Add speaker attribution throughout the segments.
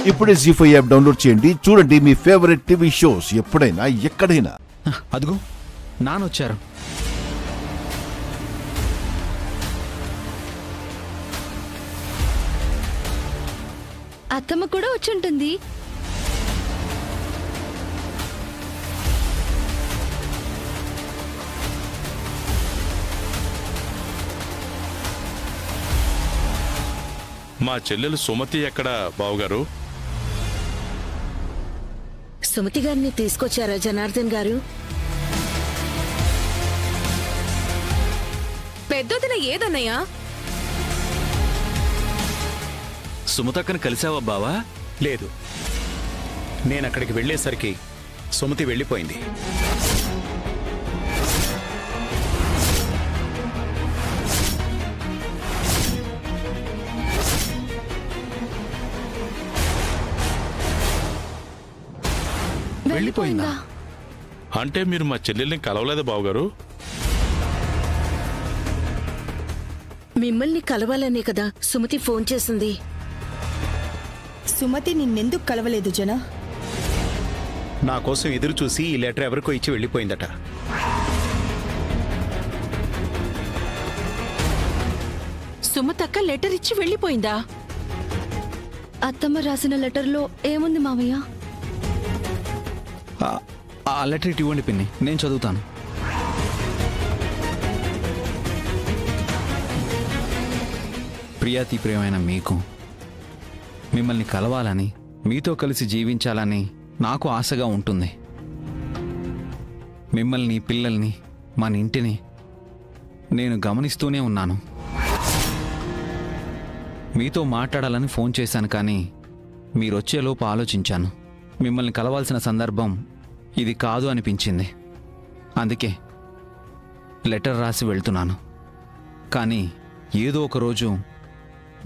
Speaker 1: ఇప్పుడే జీ5 app download చేయండి. చూడండి మీ ఫేవరెట్ టీవీ షోస్ ఎప్పుడైనా ఎక్కడైనా.
Speaker 2: అదిగో నానొచ్చారు.
Speaker 3: అత్తమ్మ కూడా వచ్చుంటుంది.
Speaker 4: మా చెల్లెలు సుమతి ఎక్కడ బావగారు?
Speaker 5: సుమతి గారిని తీసుకొచ్చారా జనార్దన్ గారు?
Speaker 6: పెద్దదిన ఏదన్నయ్యా?
Speaker 2: సుమతక్కని కలిసావా బావా?
Speaker 7: లేదు, నేనక్కడికి వెళ్లేసరికి సుమతి వెళ్ళిపోయింది.
Speaker 2: వెళ్ళిపోయిందా?
Speaker 4: అంటే మీరు మా చెల్లెల్ని కలవలేదు బావగారు?
Speaker 5: మిమ్మల్ని కలవాలనే కదా సుమతి ఫోన్ చేసింది.
Speaker 6: సుమతి నిన్నెందుకు కలవలేదు జనా?
Speaker 7: నా కోసం ఎదురు చూసి ఈ లెటర్ ఎవరికో ఇచ్చి వెళ్ళిపోయిందట.
Speaker 6: సుమతక్క లెటర్ ఇచ్చి వెళ్ళిపోయిందా?
Speaker 3: అత్తమ్మ రాసిన లెటర్లో ఏముంది మావయ్య?
Speaker 2: ఆ లెటర్ ఇటు ఇవ్వండి పిన్ని, నేను చదువుతాను. ప్రియాతి ప్రియమైన మీకు, మిమ్మల్ని కలవాలని, మీతో కలిసి జీవించాలని నాకు ఆశగా ఉంటుంది. మిమ్మల్ని, పిల్లల్ని, మన ఇంటిని నేను గమనిస్తూనే ఉన్నాను. మీతో మాట్లాడాలని ఫోన్ చేశాను, కానీ మీరొచ్చేలోపు ఆలోచించాను. మిమ్మల్ని కలవాల్సిన సందర్భం ఇది కాదు అనిపించింది. అందుకే లెటర్ రాసి వెళ్తున్నాను. కానీ ఏదో ఒకరోజు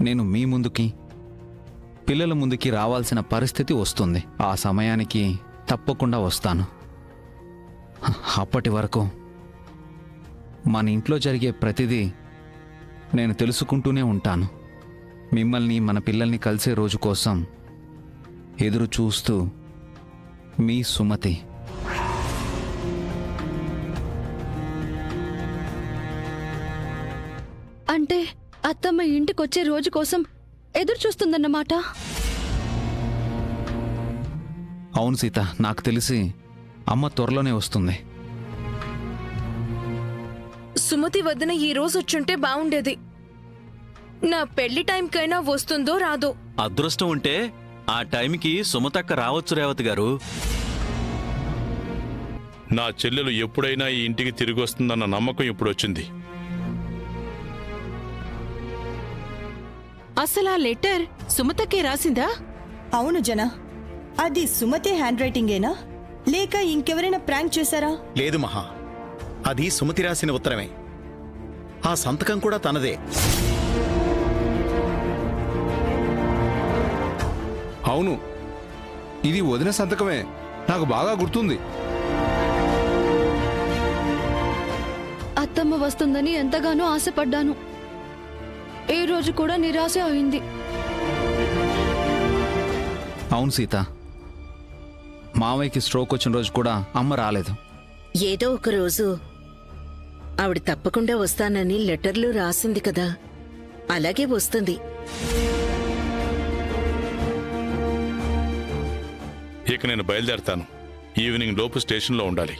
Speaker 2: నేను మీ ముందుకి, పిల్లల ముందుకి రావాల్సిన పరిస్థితి వస్తుంది. ఆ సమయానికి తప్పకుండా వస్తాను. అప్పటి వరకు మన ఇంట్లో జరిగే ప్రతిదీ నేను తెలుసుకుంటూనే ఉంటాను. మిమ్మల్ని, మన పిల్లల్ని కలిసే రోజు కోసం ఎదురు చూస్తూ మీ సుమతి.
Speaker 3: అంటే అత్తమ్మ ఇంటికొచ్చే రోజు కోసం ఎదురు చూస్తుందన్నమాట.
Speaker 2: అవును సీత, నాకు తెలిసి అమ్మ త్వరలోనే వస్తుంది.
Speaker 6: సుమతి వద్దన ఈ రోజు వచ్చుంటే బాగుండేది. నా పెళ్లి టైంకైనా వస్తుందో రాదో.
Speaker 8: అదృష్టం ఉంటే ఆ టైంకి సుమతక్క రావచ్చు రేవతి గారు.
Speaker 4: నా చెల్లెలు ఎప్పుడైనా ఈ ఇంటికి తిరిగి వస్తుందన్న నమ్మకం ఇప్పుడు వచ్చింది.
Speaker 6: అసలు ఆ లెటర్ సుమతకే రాసిందా?
Speaker 9: అవును జనా, అది సుమతి హ్యాండ్ రైటింగేనా లేక ఇంకెవరైనా ప్రాంక్ చేశారా?
Speaker 7: లేదు మహా, అది సుమతి రాసిన ఉత్తరమే. ఆ సంతకం కూడా తనదే.
Speaker 10: అవును, ఇది వదిన సంతకమే, నాకు బాగా గుర్తుంది.
Speaker 3: అత్తమ్మ వస్తుందని ఎంతగానో ఆశపడ్డాను. ఏ రోజు కూడా నిరాశ అయింది.
Speaker 2: అవును సీత, మావయ్యకి స్ట్రోక్ వచ్చిన రోజు కూడా అమ్మ రాలేదు.
Speaker 5: ఏదో ఒక రోజు ఆవిడ తప్పకుండా వస్తానని లెటర్లు రాసింది కదా, అలాగే వస్తుంది.
Speaker 4: ఇక నేను బయలుదేరతాను. ఈవినింగ్ లోపు స్టేషన్లో ఉండాలి.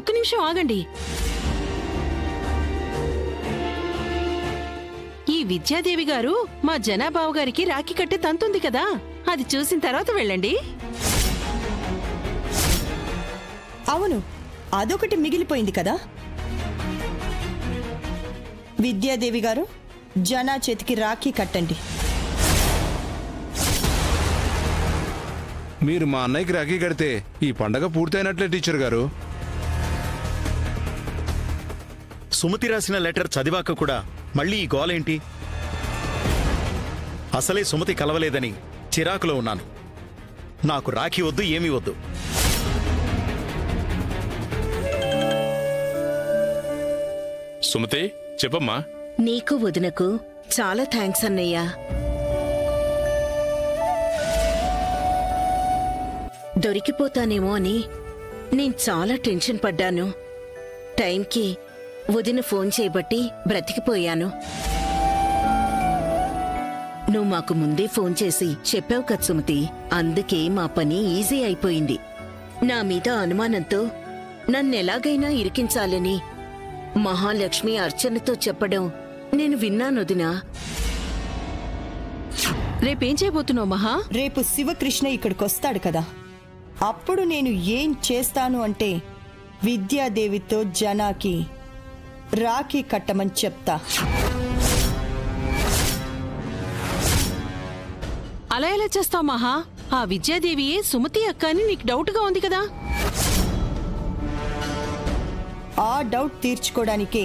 Speaker 6: ఒక్క నిమిషం ఆగండి. ఈ విద్యాదేవి గారు మా జనాబాబు గారికి రాఖీ కట్టే తంతుంది కదా, అది చూసిన తర్వాత వెళ్ళండి.
Speaker 9: అవును, అదొకటి మిగిలిపోయింది కదా. విద్యాదేవి గారు, జనా చేతికి రాఖీ కట్టండి.
Speaker 10: మీరు మా అన్నయ్యకి రాఖీ కడితే ఈ పండగ పూర్తయినట్లే టీచర్ గారు.
Speaker 7: సుమతి రాసిన లెటర్ చదివాక కూడా మళ్ళీ ఈ గోలేంటి? అసలే సుమతి కలవలేదని చిరాకులో ఉన్నాను. నాకు రాఖీ వద్దు, ఏమీ వద్దు.
Speaker 4: సుమతి, చెప్పమ్మా.
Speaker 5: నీకు వదినకు చాలా థ్యాంక్స్ అన్నయ్య. దొరికిపోతానేమో అని నేను చాలా టెన్షన్ పడ్డాను. టైంకి వదిన ఫోన్ చేయబట్టి బ్రతికిపోయాను. నువ్వు మాకు ముందే ఫోన్ చేసి చెప్పావు కదా సుమతి, అందుకే మా పని ఈజీ అయిపోయింది. నా మీద అనుమానంతో నన్నెలాగైనా ఇరికించాలని మహాలక్ష్మి అర్చనతో చెప్పడం నేను విన్నానొదినా.
Speaker 3: రేపేం చేయబోతున్నావు మహా?
Speaker 9: రేపు శివకృష్ణ ఇక్కడికొస్తాడు కదా, అప్పుడు నేను ఏం చేస్తాను అంటే విద్యాదేవితో జనాకి రాఖీ కట్టమని చెప్తా.
Speaker 3: అలా ఎలా చేస్తావు మహా? ఆ విద్యాదేవియే సుమతి అక్క అని నీకు డౌట్గా ఉంది కదా.
Speaker 9: ఆ డౌట్ తీర్చుకోవడానికే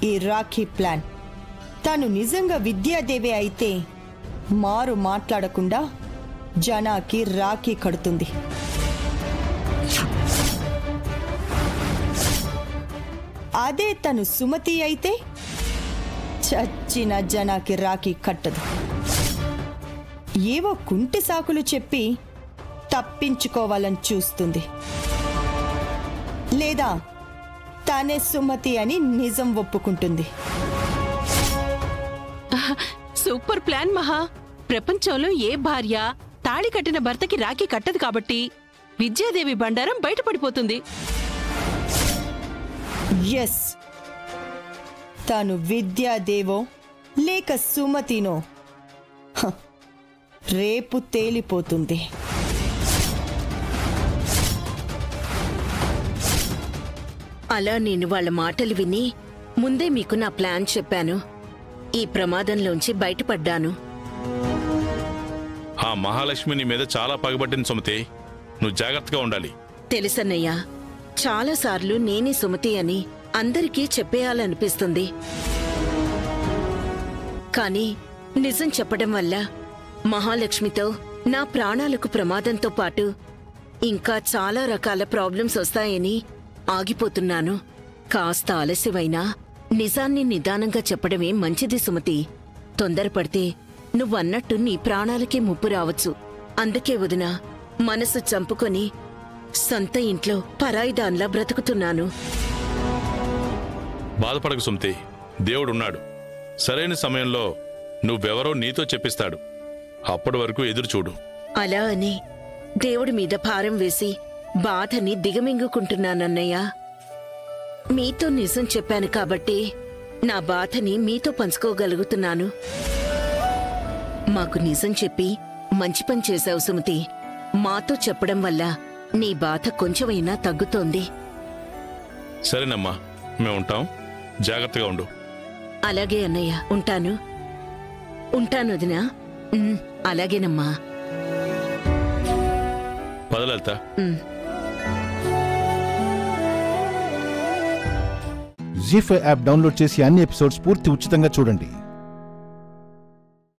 Speaker 9: ఈ రాఖీ ప్లాన్. తను నిజంగా విద్యాదేవి అయితే మారు మాట్లాడకుండా జనాకి రాఖీ కడుతుంది. అదే తను సుమతి అయితే చచ్చిన జనాకి రాఖీ కట్టదు. ఏవో కుంటి సాకులు చెప్పి తప్పించుకోవాలని చూస్తుంది, లేదా తానే సుమతి అని నిజం ఒప్పుకుంటుంది.
Speaker 3: సూపర్ ప్లాన్ మహా. ప్రపంచంలో ఏ భార్య తాళి కట్టిన భర్తకి రాఖీ కట్టదు కాబట్టి విద్యాదేవి బండారం బయటపడిపోతుంది.
Speaker 9: ఎస్, తాను విద్యాదేవో లేక సుమతినో రేపు తేలిపోతుంది.
Speaker 5: అలా నేను వాళ్ళ మాటలు విని ముందే మీకు నా ప్లాన్ చెప్పాను. ఈ ప్రమాదంలోంచి బయటపడ్డాను.
Speaker 4: ఆ మహాలక్ష్మి నీ మీద చాలా పగబట్టింది సుమతి, నువ్వు జాగ్రత్తగా ఉండాలి.
Speaker 5: తెలుసన్నయ్యా, చాలాసార్లు నేనే సుమతి అని అందరికీ చెప్పేయాలనిపిస్తుంది. కానీ నిజం చెప్పడం వల్ల మహాలక్ష్మితో నా ప్రాణాలకు ప్రమాదంతో పాటు ఇంకా చాలా రకాల ప్రాబ్లమ్స్ వస్తాయని ఆగిపోతున్నాను. కాస్త ఆలస్యమైనా నిజాన్ని నిదానంగా చెప్పడమే మంచిది సుమతి. తొందరపడితే నువ్వన్నట్టు నీ ప్రాణాలకే ముప్పు రావచ్చు. అందుకే వదినా, మనసు చంపుకొని సొంత ఇంట్లో పరాయిదాన్లా బ్రతుకుతున్నాను.
Speaker 4: బాధపడకు సుమతి, దేవుడున్నాడు. సరైన సమయంలో నువ్వెవరో నీతో చెప్పిస్తాడు. అప్పటి వరకు ఎదురు చూడు.
Speaker 5: అలా అని దేవుడి మీద భారం వేసి బాధని దిగమింగుకుంటున్నానన్నయ్య. మీతో నిజం చెప్పాను కాబట్టి నా బాధని మీతో పంచుకోగలుగుతున్నాను. మాకు నిజం చెప్పి మంచి పని చేశావు సుమతి. మాతో చెప్పడం వల్ల నీ బాధ కొంచెమైనా తగ్గుతోంది.
Speaker 4: సరేనమ్మా, మేము ఉంటాం. జాగ్రత్తగా ఉండు.
Speaker 5: అలాగే అన్నయ్య, ఉంటాను. ఉంటాను వదినా. అలాగేనమ్మా.
Speaker 4: పదలెళ్తా.
Speaker 1: జీ5 యాప్ డౌన్లోడ్ చేసి అన్ని ఎపిసోడ్స్ పూర్తి ఉచితంగా చూడండి.